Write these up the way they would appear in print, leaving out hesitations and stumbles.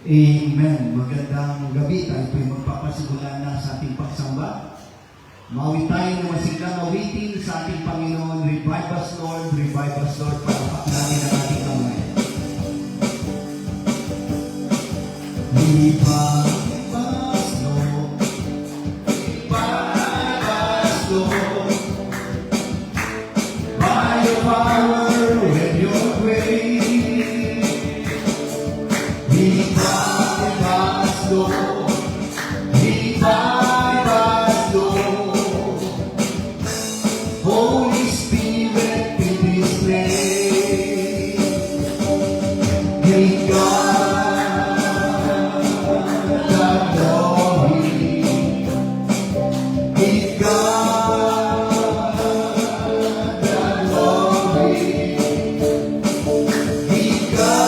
Amen. Magandang gabi. Tayo po'y magpapasimula na sa ating pagsamba. Mawit tayo na masiglang awitin sa ating Panginoon. Revive us, Lord. Revive us, Lord. Palapak natin ang ating kamay. Revive us, Lord. Revive us, Lord. By your power and your grace. Revive us, Lord. Revive us, Lord. Holy Spirit, in this place. Great God, the glory. Great God, the glory. Great God.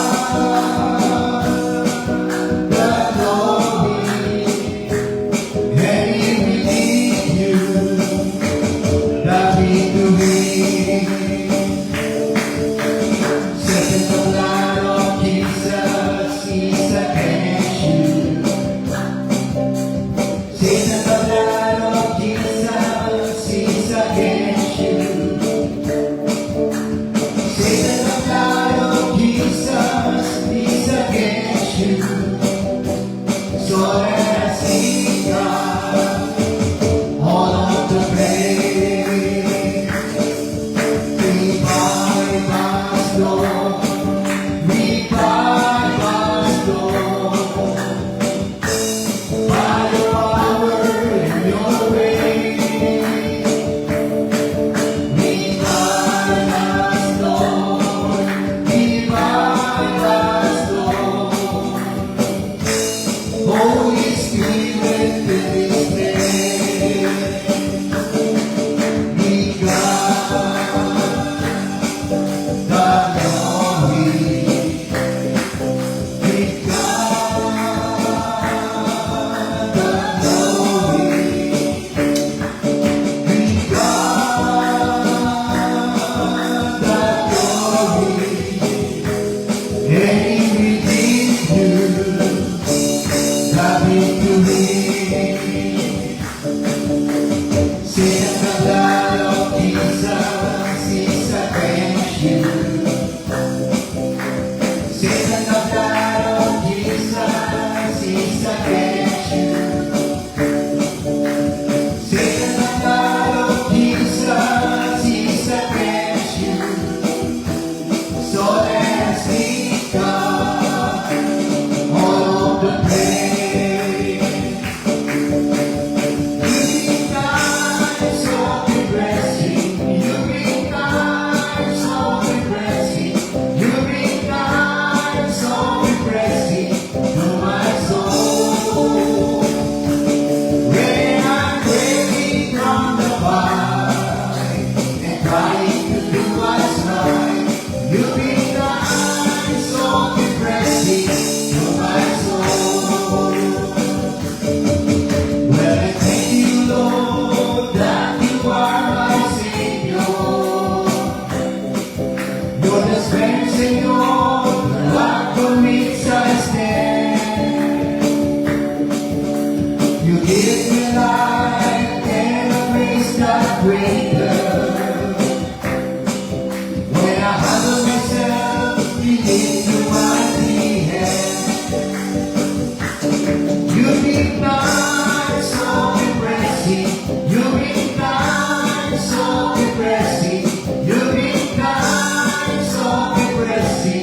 So impressive.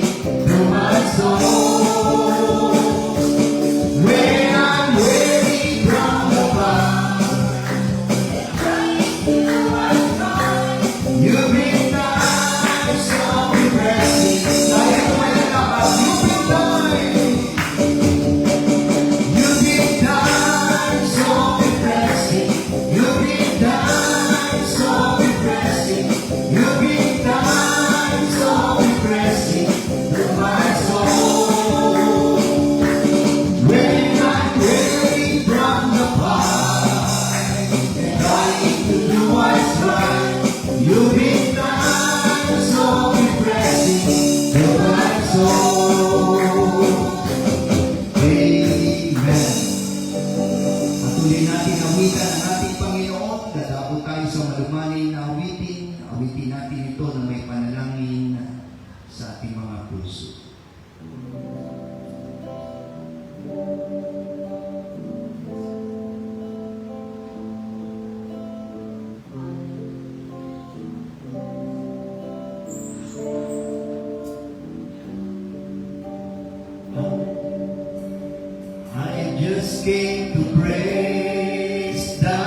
just came to praise the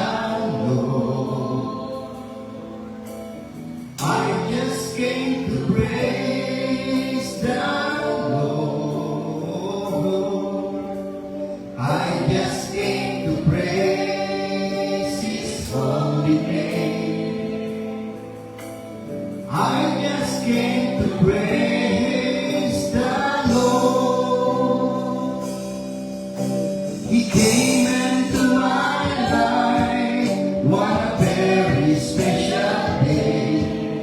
Lord. I just came to praise the Lord. I just came to praise His holy name. I just came to praise the Lord. He came into my life, what a very special day.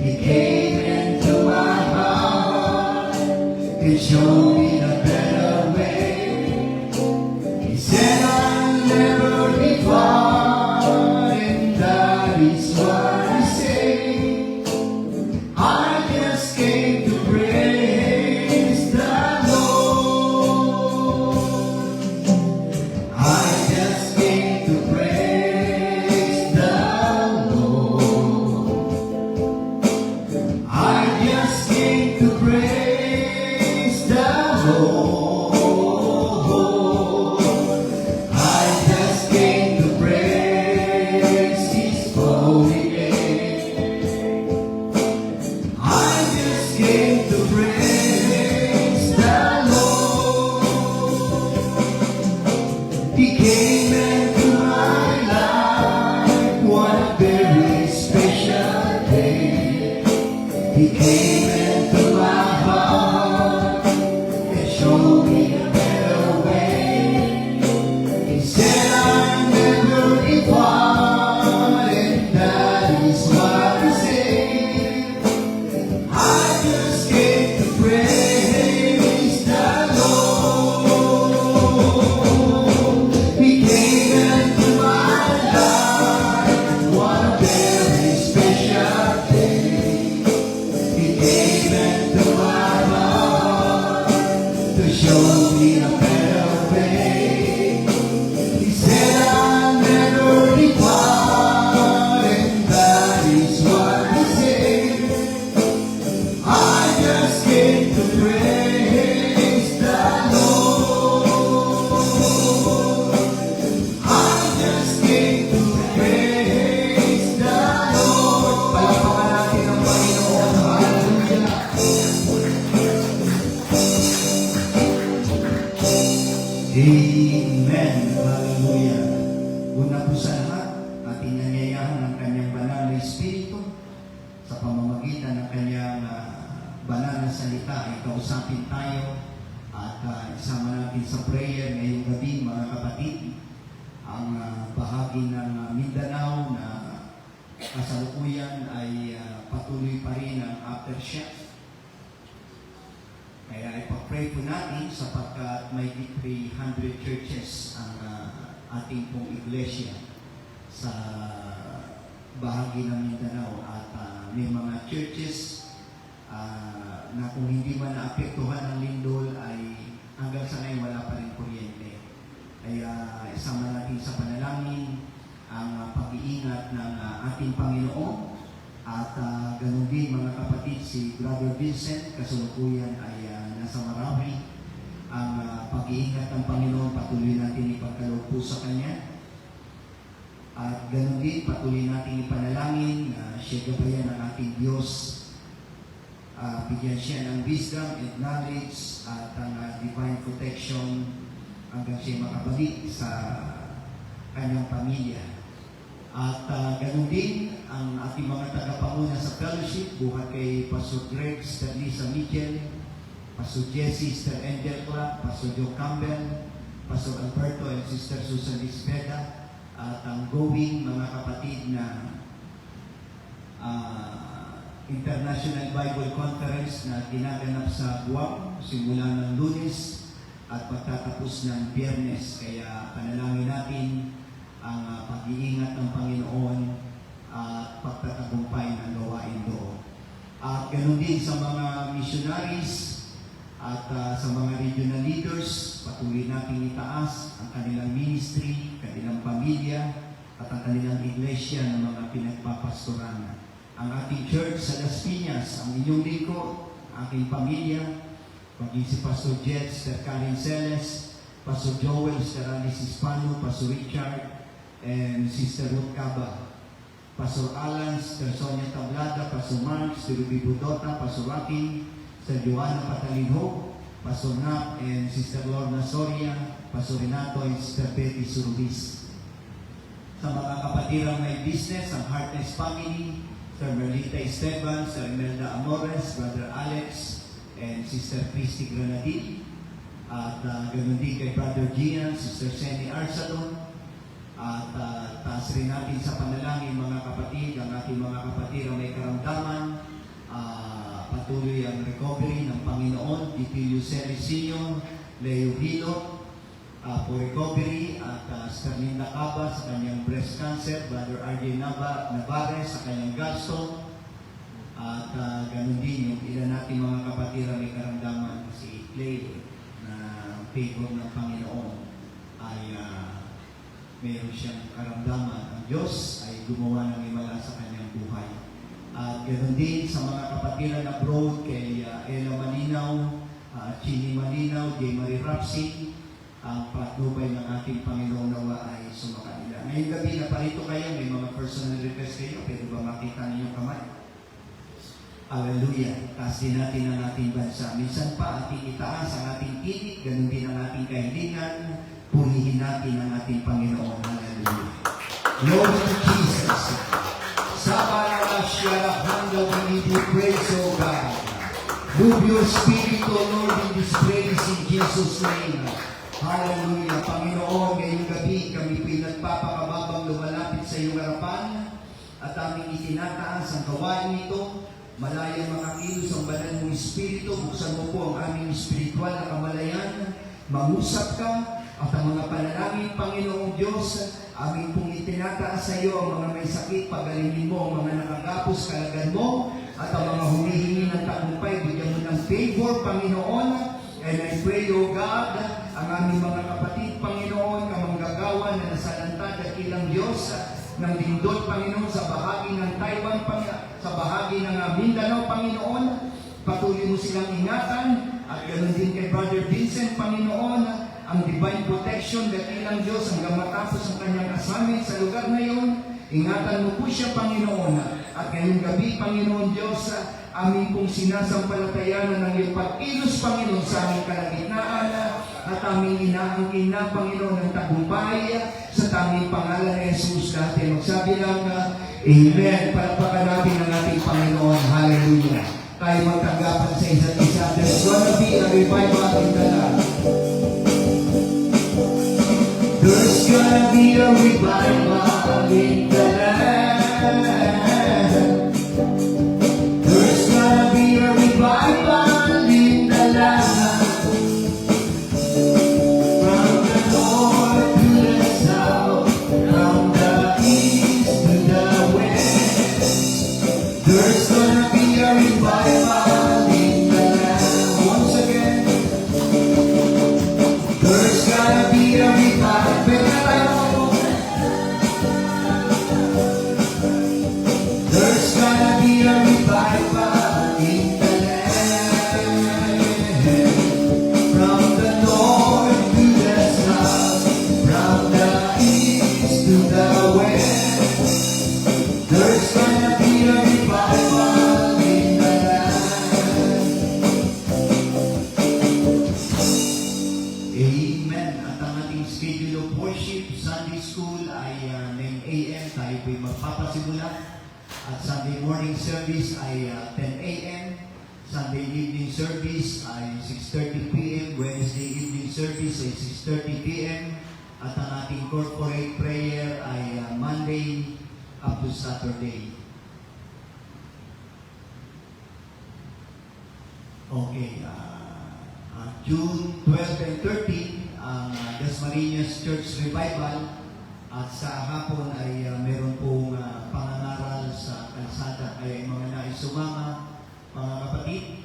He came into my heart and showed me a better way. He said I'll never depart, and that is what I say. I just came to praise the Lord. I just came to praise the Lord. I just came to praise the Lord. I just came to praise His holy name. I just came to praise the Lord. He came into my life, what a very special day. He came into my heart and showed me a better way. He said I'll never depart, and that is what I say. I just came to praise the Lord. He came into my life, what a very special day. He came into my heart to show me a better way. He said I'll never depart, and that is what I say. I just came to praise the Lord. I just came to praise the Lord. Palakpakan natin ang Panginoon. Hallelujah. Amen. Hallelujah. Una po sa lahat, ating nanyayahan ang kanyang banal na Espiritu sa pamamagitan ng kanyang banal na salita ay kausapin tayo at isama natin sa prayer ngayong gabi, mga kapatid, ang bahagi ng Mindanao na kasalukuyan ay patuloy pa rin ang aftershock. Kaya ipapray po natin sapagkat may 300 churches ang ating pong iglesia sa bahagi ng Mindanao at may mga churches na kung hindi man naapektuhan ng lindol ay hanggang sa ngayon wala pa rin kuryente. Kaya isama natin sa panalangin ang pag-iingat ng ating Panginoon at ganun din mga kapatid, si Brother Vincent kasalukuyan ay nasa Marawi. Ang pag-iingat ng Panginoon patuloy natin ipagkaloob po sa Kanya. At ganun din patuloy natin ipanalangin na siya gabayan ng ating Diyos. Bigyan siya ng wisdom and knowledge at ang divine protection hanggang siya makabalik sa kanyang pamilya. At ganun din ang ating mga tagapanguna sa fellowship, buhat kay Pastor Greg, Sister Lisa Mitchell, Pastor Jessie, Sister Angel Clark, Pastor Joe Campbell, Pastor Alberto and Sister Susan Lisbeda, at ang going mga kapatid na International Bible Conference na ginaganap sa Guam simula ng Lunes at pagtatapos ng Biyernes. Kaya panalangin natin ang pag-iingat ng Panginoon at pagtatagumpay ng gawain doon. At ganoon din sa mga missionaries at sa mga regional leaders, patuloy natin itaas ang kanilang ministry, kanilang pamilya, at ang kanilang iglesia ng mga pinagpapastoran. Ang ating church sa Las Piñas, ang inyong lingkod, aking pamilya, maging si Pastor Jet, Sister Karen Celes, Pastor Joel Steralis Hispano, Pastor Richard, and Sister Ruth Caba. Pastor Alan, Sister Sonia Tablada, Pastor Mark, Sister Ruby Budota, Pastor Raking, Sister Joanna Patalinho, Pastor Nap, and Sister Lorna Soria, Pastor Renato, and Sister Betty Surubis. Sa mga kapatirang may business, ang Heartless Family, Sister Merlita Esteban, Sister Imelda Amores, Brother Alex, and Sister Christy Granadil. At ganoon din kay Brother Gian, Sister Senny Arsadon. At taas rin natin sa panalangin mga kapatid, ang ating mga kapatid ang may karamdaman, patuloy ang recovery ng Panginoon, Titilio Ceresinio, Leo Hilo, for recovery, at Sterlinda Caba sa kanyang breast cancer, Brother RJ Navarez sa kanyang gallstone, at ganoon din yung ilan natin mga kapatid ang may karamdaman, si Clay, favor ng Panginoon ay meron siyang karamdaman. Ang Diyos ay gumawa ng himala sa kanyang buhay. At ganoon din sa mga kapatiran abroad kay Ella Malinaw, Chini Malinaw, J. Marie Rapsi, ang patnubay ng ating Panginoon nawa ay sumakanila. Ngayong gabi na parito kayo, may mga personal request kayo, pwede ba makita niyo kamay? Hallelujah. Tasin natin ang ating bansa. Minsan pa ating itaas ang ating tinig, ganun din ang ating kahilingan, purihin natin ang ating Panginoon. Hallelujah. Glory to Jesus. Sa Parashyarahanda, we need you praise, O God. Move your spirit, O Lord, in this praise in Jesus' name. Hallelujah. Panginoon, ngayong gabi kami pinagpapakababang lumalapit sa iyong harapan at aming itinataas ang gawain ito. Malayang makakilos ang banal mong Espiritu, buksan mo po ang aming espiritual na kamalayan, mangusap ka, at ang mga panalangin, Panginoong Diyos, aming pong itinataas sa iyo ang mga may sakit, pagalingin mo ang mga nakagapos, kalagan mo, at ang mga humihingi ng tagumpay, bigyan mo ng favor, Panginoon. And I pray, O God, ang aming mga kapatid, Panginoon, kamanggagawa na nasalantad at ilang Diyos, ng lindol, Panginoon, sa bahagi ng Taiwan, sa bahagi ng Mindanao, Panginoon. Patuloy mo silang ingatan, at ganoon din kay Brother Vincent, Panginoon, ang divine protection, dakilang Diyos, hanggang matapos ang kanyang assignment sa lugar na iyon. Ingatan mo po siya, Panginoon, at ngayong gabi, Panginoon Diyos, aming pong sinasampalatayanan ng iyong pag-ilos, Panginoon, sa aming kalagitnaan, at aming inaangkin na, Panginoon, ng tagumpay sa tanging pangalan ni Jesus natin. Magsabi lang, Amen. Palakpakan natin ang ating Panginoon. Hallelujah. Tayo magtanggapan sa isa't isa. There's gonna be a revival in the land. There's gonna be a revival in the land. There's gonna be a revival in the land. There's gonna be a revival in the land. Once again, there's gonna be a revival. There's gonna be a revival in the land. From the north to the south, from the east to the west, there's gonna be a revival in the land. Amen. At ang ating schedule of worship, Sunday school ay 9 a.m. Tayo po'y magpapasimula. At Sunday morning service ay 10 a.m. Sunday evening service ay 6:30 p.m. Wednesday evening service ay 6:30 p.m. At ang ating corporate prayer ay Monday up to Saturday. Okay, June 12 and 13, ang Dasmariñas Church Revival. At sa hapon ay meron pong pangangaral sa kalsada. Kaya yung mga nais sumama, mga kapatid,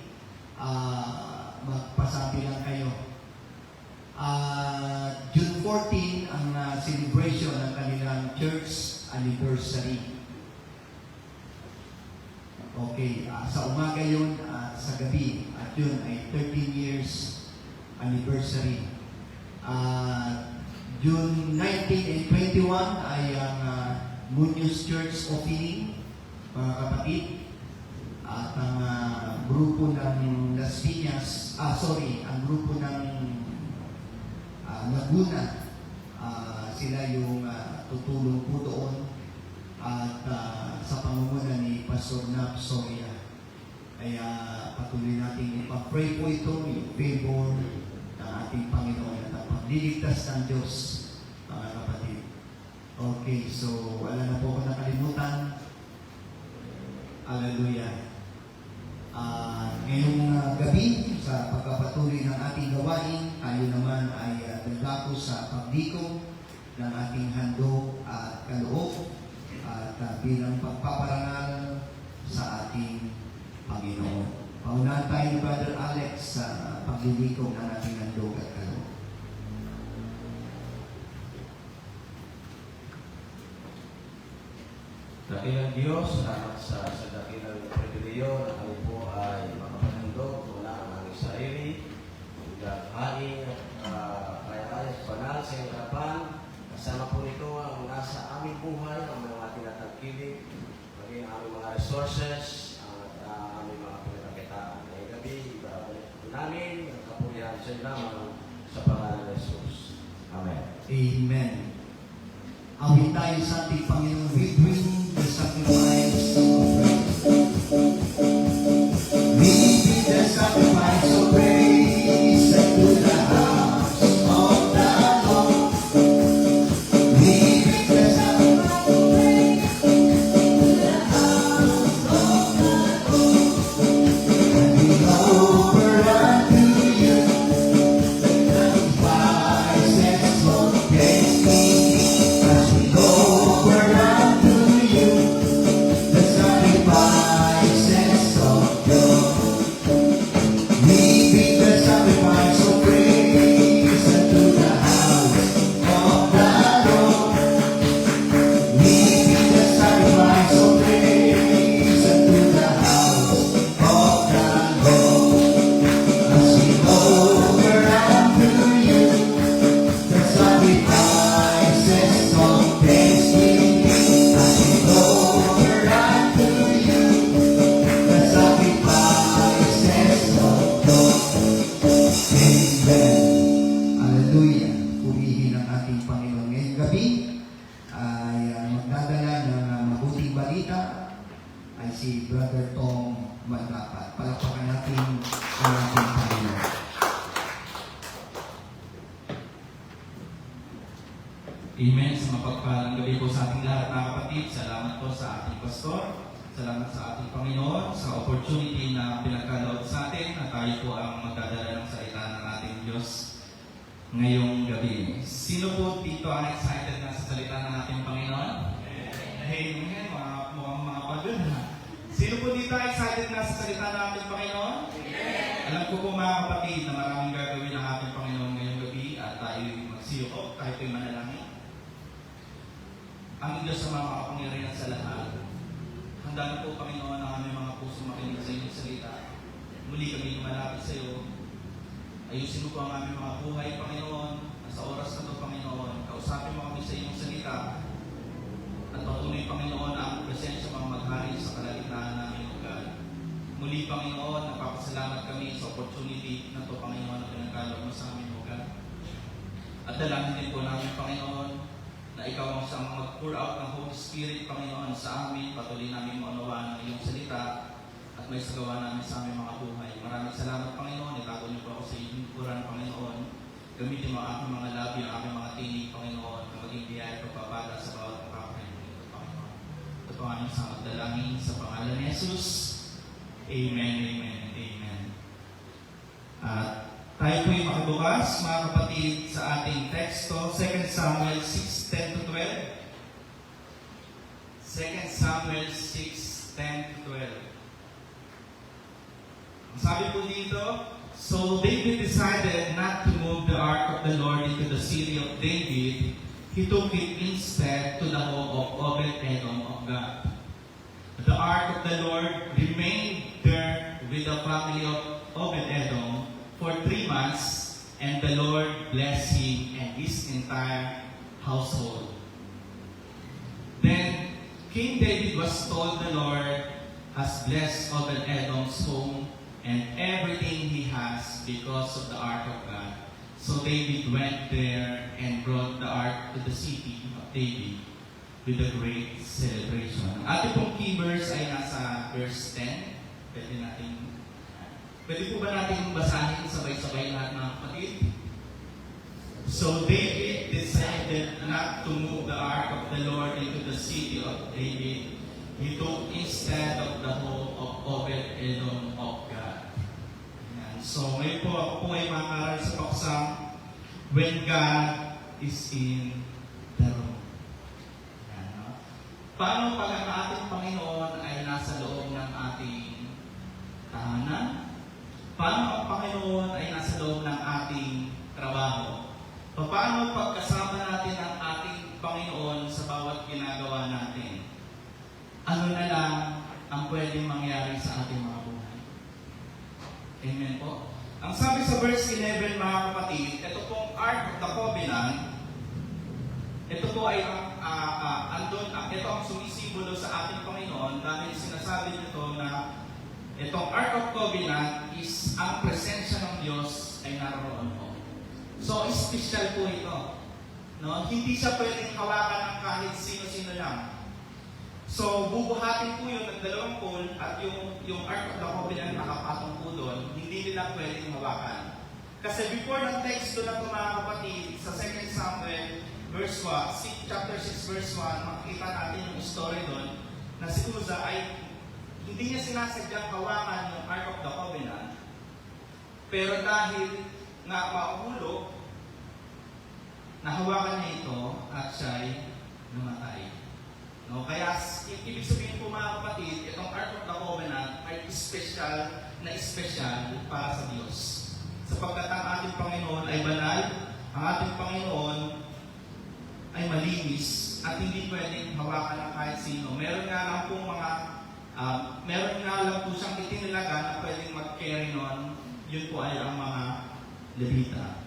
magpasabi lang kayo. June 14, ang celebration ng kanilang church anniversary. Okay, sa umaga yun at sa gabi. At yun ay 13 years anniversary. June 19 and 21 ay ang Munoz Church opening, mga kapatid. At ang grupo ng Las Piñas, ang grupo ng Laguna, sila yung tutulong po doon. At sa pangunguna ni Pastor Nap Soria. Kaya patuloy natin ipag-pray po ito, yung favor ng ating Panginoon at ang pagliligtas ng Diyos, mga kapatid. Okay, so wala na po ako nakalimutan. Hallelujah. Ngayong gabi, sa pagpapatuloy ng ating gawain, tayo naman ay nagdako sa pagdiko ng ating handog at kaloob at bilang pagpaparangal sa ating Panginoon. Paunahan tayo ni Brother Alex sa paglilikom ng ating handog at kaloob. Dakilang Diyos, salamat sa dakilang pribileyo na kami po ay makapanandog mula ang aming sarili, hain at kaya sa banal sa iyong harapan. Kasama po nito ang nasa aming buhay, ang mga tinatangkilik, maging ang aming mga resources, at aming mga pinagkakitaan. Ngayong gabi, ibabalik po namin ang kapulihan sa iyo lamang sa pangalan ng Jesus. Amen. Amen. Awit tayo sa ating Panginoon. We bring the sacrifice of praise. We bring the sacrifice of praise unto the house of the Lord. We bring the sacrifice of praise unto the house of the Lord. And we offer unto you the sacrifices of praise. Si Brother Tom Mandapat. Palakpakan natin ang ating Panginoon. Amen. Sa mapagpalang gabi po sa ating lahat, mga kapatid. Salamat po sa ating pastor. Salamat sa ating Panginoon sa opportunity na pinagkaloob sa atin na tayo po ang magdadala ng salita ng ating Diyos ngayong gabi. Sino po dito ang excited na sa salita ng ating Panginoon? Amen. Mukhang mga pagod na. Sino po dito excited na sa salita ng ating Panginoon? Alam ko po mga kapatid na maraming gagawin ng ating Panginoon ngayong gabi at tayo magsiyok kahit po'y manalangin. Ang Diyos sa mga makapangyarihan sa lahat. Handa na po Panginoon ang aming mga puso makinig sa inyong salita. Muli kami lumalapit sa iyo. Ayusin mo po ang aming mga buhay, Panginoon. Sa oras na ito, Panginoon, kausapin mo kami sa inyong salita. At patuloy, Panginoon, ang presensya mga maghari sa kalagitnaan namin lugar. Muli, Panginoon, nagpapasalamat kami sa opportunity na ito, Panginoon, na pinagkaloob mo sa aming lugar. At dalangin din po namin, Panginoon, na ikaw ang siyang mag-pour out ng Holy Spirit, Panginoon, sa amin. Patuloy namin maunawaan ang iyong salita at may sagawa namin sa aming mga buhay. Maraming salamat, Panginoon. Itago niyo po ako sa iyong lingkuran, Panginoon. Gamitin mo ang aking mga labi, ang aking mga tinig, Panginoon, na maging biyaya at pagpapala sa bawat ito ang aming samad dalangin sa pangalan ni Jesus. Amen, amen, amen. At tayo po'y makabukas, mga kapatid, sa ating teksto, 2 Samuel 6:10-12. 2 Samuel 6:10-12. Ang sabi po dito, so David decided not to move the ark of the Lord into the city of David. He took it instead to the home of Obed-Edom of God. The ark of the Lord remained there with the family of Obed-Edom for 3 months, and the Lord blessed him and his entire household. Then King David was told the Lord has blessed Obed-Edom's home and everything he has because of the ark of God. So David went there and brought the ark to the city of David with a great celebration. Ang ating pong key verse ay nasa verse 10. Pwede po ba natin basahin sabay-sabay lahat ng kapatid? So David decided not to move the ark of the Lord into the city of David. He took instead of the home of Obed-Edom of God. Ayan. So ngayon po ako po ay makaral sa paksang when God is in the room. Ayan, no? Paano pag ang ating Panginoon ay nasa loob ng ating tahanan? Paano ang Panginoon ay nasa loob ng ating trabaho? Paano pagkasama natin ang ating Panginoon sa bawat ginagawa natin? Ano na lang ang pwedeng mangyari sa ating mga buhay? Amen po. Ang sabi sa verse 11, mga kapatid, ito pong Ark of the Covenant, ito po ay ito ang sumisimbolo sa ating Panginoon dahil sinasabi nito na itong Ark of Covenant is ang presensya ng Diyos ay naroon po. So, special po ito. No? Hindi siya pwedeng hawakan ng kahit sino-sino lang. So, bubuhatin po yun ng dalawang pole at yung Ark of the Covenant nakapatong po doon, hindi nila pwedeng hawakan. Kasi before ng text doon na ito mga kapatid, sa 2 Samuel verse 1, chapter 6 verse 1, makikita natin yung story doon na si Uzzah ay hindi niya sinasadyang hawakan yung Ark of the Covenant, pero dahil nga mahulog, nahawakan niya ito at siya'y namatay. No? Kaya, ibig sabihin po mga kapatid, itong Ark of the Covenant ay special para sa Diyos. Sapagkat ang ating Panginoon ay banal, ang ating Panginoon ay malinis, at hindi pwedeng hawakan ng kahit sino. Meron nga lang po siyang itinilaga na pwedeng mag-carry nun, yun po ay ang mga Levita.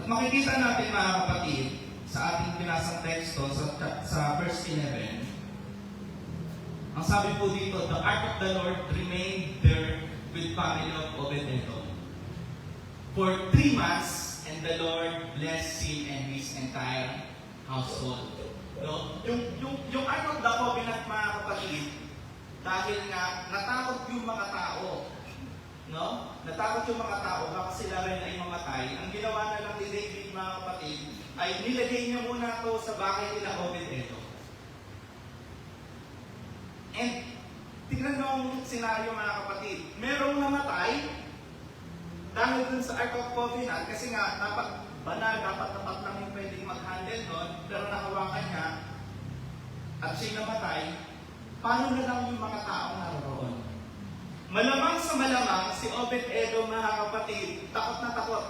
At makikita natin mga kapatid, sa ating pinasang teksto, sa verse 11, ang sabi po dito, the ark of the Lord remained there with family of Obed-Edom for 3 months, and the Lord blessed him and his entire household. No? Yung ark of the Covenant, mga kapatid, dahil nga natakot yung mga tao, no? Natakot yung mga tao, baka sila rin ay mamatay. Ang ginawa na lang ni David, mga kapatid, ay nilagay niya muna ito sa bahay nila Obed-Edom. And tingnan mo ang senaryo, mga kapatid. Merong namatay dahil dun sa Ark of Covenant, kasi nga dapat banal, dapat tapat lang yung pwedeng mag-handle nun, pero nakawakan niya at siya namatay. Paano na lang yung mga taong naroon? Malamang sa malamang, si Obed-Edom, mga kapatid, takot na takot.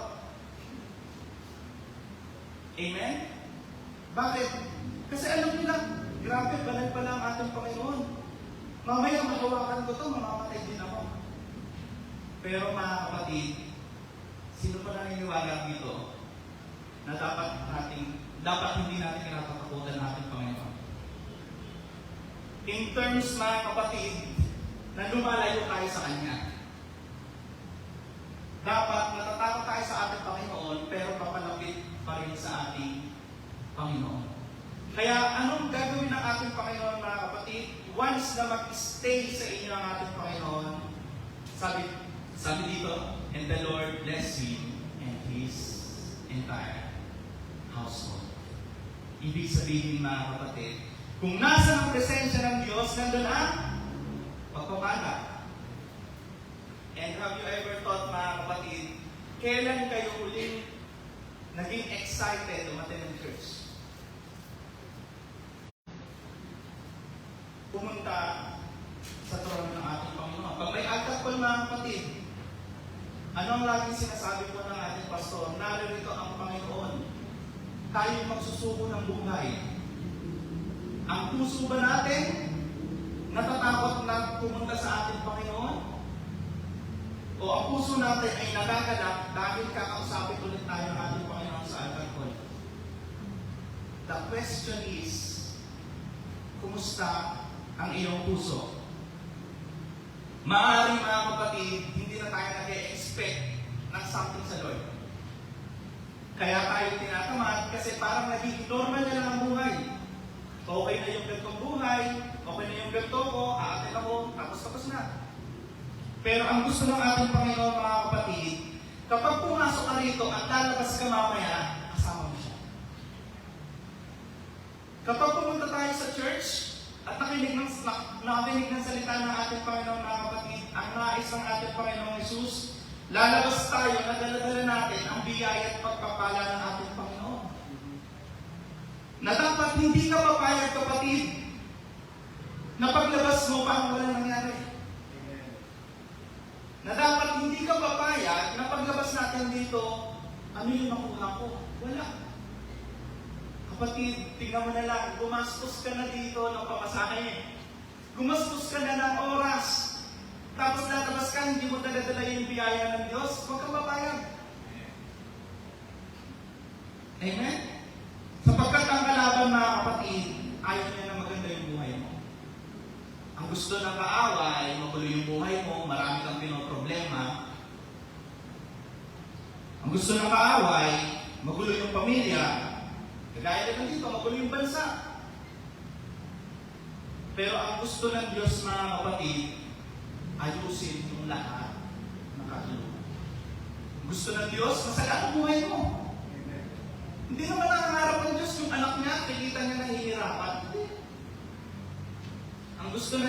Amen? Bakit? Kasi alam nila, grabe, banal pala ang ating Panginoon. Mamaya mahawakan ko ito, mamamatay din ako. Pero mga kapatid, sino pa naniniwala dito na dapat hindi natin kinatatakutan ng ating Panginoon? In terms, mga kapatid, na lumalayo tayo sa Kanya. Dapat natatakot tayo sa ating Panginoon, pero papalapit pa rin sa ating Panginoon. Kaya anong gagawin ng ating Panginoon, mga kapatid? Once na mag-stay sa inyo ang ating Panginoon, sabi dito, and the Lord bless him and his entire household. Ibig sabihin, mga kapatid, kung nasa ang presensya ng Diyos, nandun ang pagpapala. And have you ever thought, mga kapatid, kailan kayo uling naging excited umattend ng church? Pumunta sa trono ng ating Panginoon. Pag may altar call, mga kapatid, ano ang laging sinasabi po ng ating pastor? Narito ang Panginoon. Tayo magsusuko ng buhay. Ang puso ba natin natatakot na pumunta sa ating Panginoon? O ang puso natin ay nagagalak dahil kakausapin ulit tayo ng ating Panginoon sa altar call. The question is, kumusta ang iyong puso? Maaaring mga kapatid, hindi na tayo nag-expect ng something sa Lord. Kaya tayo tinatamad kasi parang naging normal na lang ang buhay. Okay na yung gantong buhay, okay na yung ganto ko, aatin ako, tapos na. Pero ang gusto ng ating Panginoon mga kapatid, kapag pumasok ka rito at lalabas ka mamaya, kasama mo siya. Kapag pumunta tayo sa church at nakinig ng salita ng ating Panginoon mga kapatid, ang nais ng ating Panginoong Jesus, lalabas tayo na dala-dala natin ang biyaya at pagpapala ng ating Panginoon. Na dapat hindi ka papayag kapatid na paglabas mo parang walang nangyari. Na dapat hindi ka papayag na paglabas natin dito, ano yung makuha ko? Wala. Kapatid, tingnan mo na lang, gumastos ka na dito ng pamasahe. Gumastos ka na ng oras. Tapos lalabas ka, hindi mo dala-dala yung biyaya ng Diyos. Huwag kang papayag. Amen? Sapagkat ang kalaban mga kapatid, ayaw niya na maganda yung buhay mo. Ang gusto ng kaaway, magulo yung buhay mo, marami kang pinoproblema. Ang gusto ng kaaway, magulo yung pamilya. Kagaya na dito, magulo yung bansa. Pero ang gusto ng Diyos mga kapatid, ayusin yung lahat ng katulungan. Gusto ng Diyos, masaya ang buhay mo. Hindi naman nangangarap ng Diyos yung anak niya, nakikita niya nahihirapan. Ang gusto ng